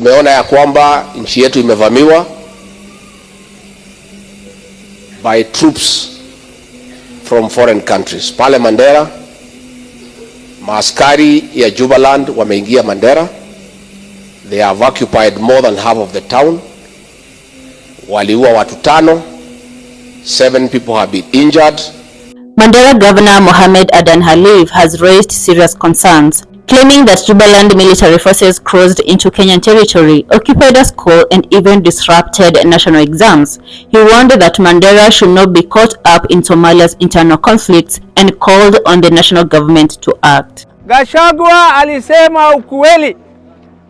Tumeona ya kwamba nchi yetu imevamiwa by troops from foreign countries. Pale Mandera, maaskari ya Jubaland wameingia Mandera. They have occupied more than half of the town. Waliua watu 5. 7 people have been injured. Mandera Governor Mohamed Adan Khalif has raised serious concerns, claiming that Jubaland military forces crossed into Kenyan territory, occupied a school, and even disrupted national exams. He warned that Mandera should not be caught up in Somalia's internal conflicts and called on the national government to act. Gachagua alisema ukweli.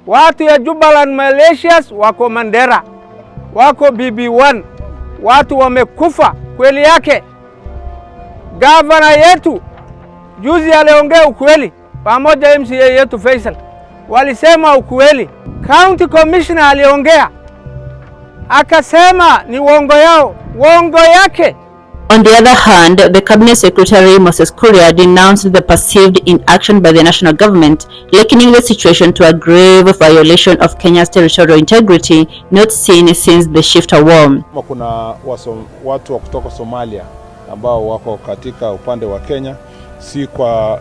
Watu ya Jubaland Malaysians wako Mandera, wako BB1, watu wamekufa kweli yake. Gavana yetu juzi aliongea ukweli, pamoja MCA yetu Faisal walisema ukweli. County Commissioner aliongea akasema ni uongo yao, uongo yake. On the other hand, the Cabinet Secretary Moses Kuria denounced the perceived inaction by the national government, likening the situation to a grave violation of Kenya's territorial integrity not seen since the Shifter War. Kuna watu wa kutoka Somalia ambao wako katika upande wa Kenya, si kwa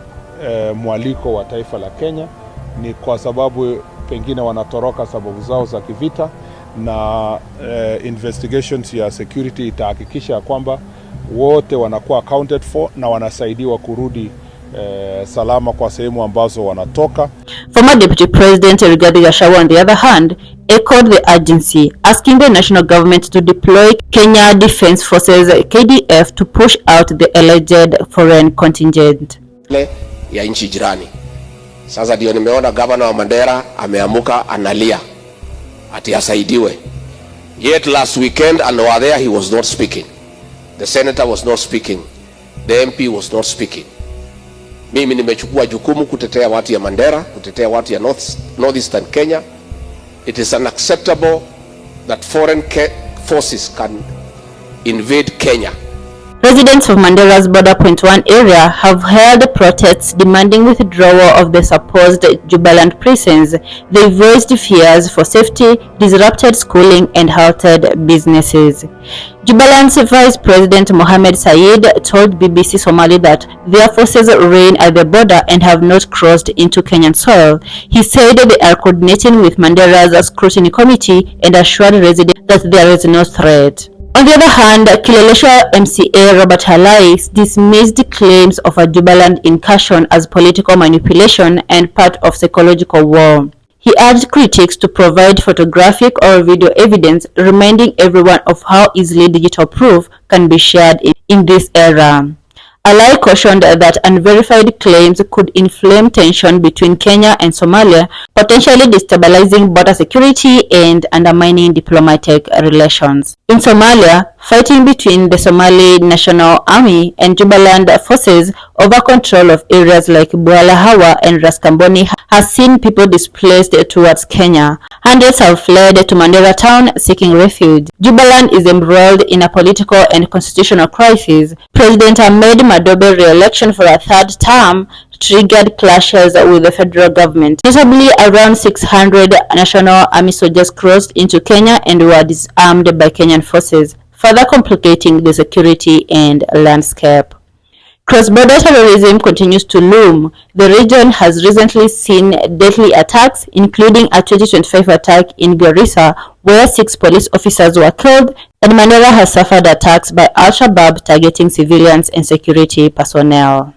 mwaliko wa taifa la Kenya, ni kwa sababu pengine wanatoroka sababu zao za kivita, na investigations ya security itahakikisha kwamba wote wanakuwa accounted for na wanasaidiwa kurudi salama kwa sehemu ambazo wanatoka. Former Deputy President Rigathi Gachagua, on the other hand, echoed the urgency, asking the national government to deploy Kenya Defence Forces KDF to push out the alleged foreign contingent. Ya nchi jirani. Sasa ndio nimeona governor wa Mandera ameamuka analia ati asaidiwe. Yet last weekend and over there he was not speaking. The senator was not speaking. The MP was not speaking. Mimi nimechukua jukumu kutetea watu ya Mandera, kutetea watu ya northeastern Kenya. It is unacceptable that foreign forces can invade Kenya. Residents of Mandera's Border Point 1 area have held protests demanding withdrawal of the supposed Jubaland prisons. They voiced fears for safety, disrupted schooling, and halted businesses. Jubaland's Vice President Mohamed Said told BBC Somali that their forces reign at the border and have not crossed into Kenyan soil. He said they are coordinating with Mandera's scrutiny committee and assured residents that there is no threat. On the other hand, Kileleshwa MCA Robert Halai dismissed claims of a Jubaland incursion as political manipulation and part of psychological war. He urged critics to provide photographic or video evidence, reminding everyone of how easily digital proof can be shared in this era. Alai cautioned that unverified claims could inflame tension between Kenya and Somalia, potentially destabilizing border security and undermining diplomatic relations. In Somalia, fighting between the Somali National Army and Jubaland forces over control of areas like Bualahawa and Raskamboni has seen people displaced towards Kenya. Hundreds have fled to Mandera town seeking refuge. Jubaland is embroiled in a political and constitutional crisis. President Ahmed Madobe's re-election for a third term triggered clashes with the federal government. Notably, around 600 National Army soldiers crossed into Kenya and were disarmed by Kenyan forces, further complicating the security and landscape. Cross-border terrorism continues to loom. The region has recently seen deadly attacks, including a 2025 attack in Garissa, where 6 police officers were killed, and Mandera has suffered attacks by Al-Shabaab targeting civilians and security personnel.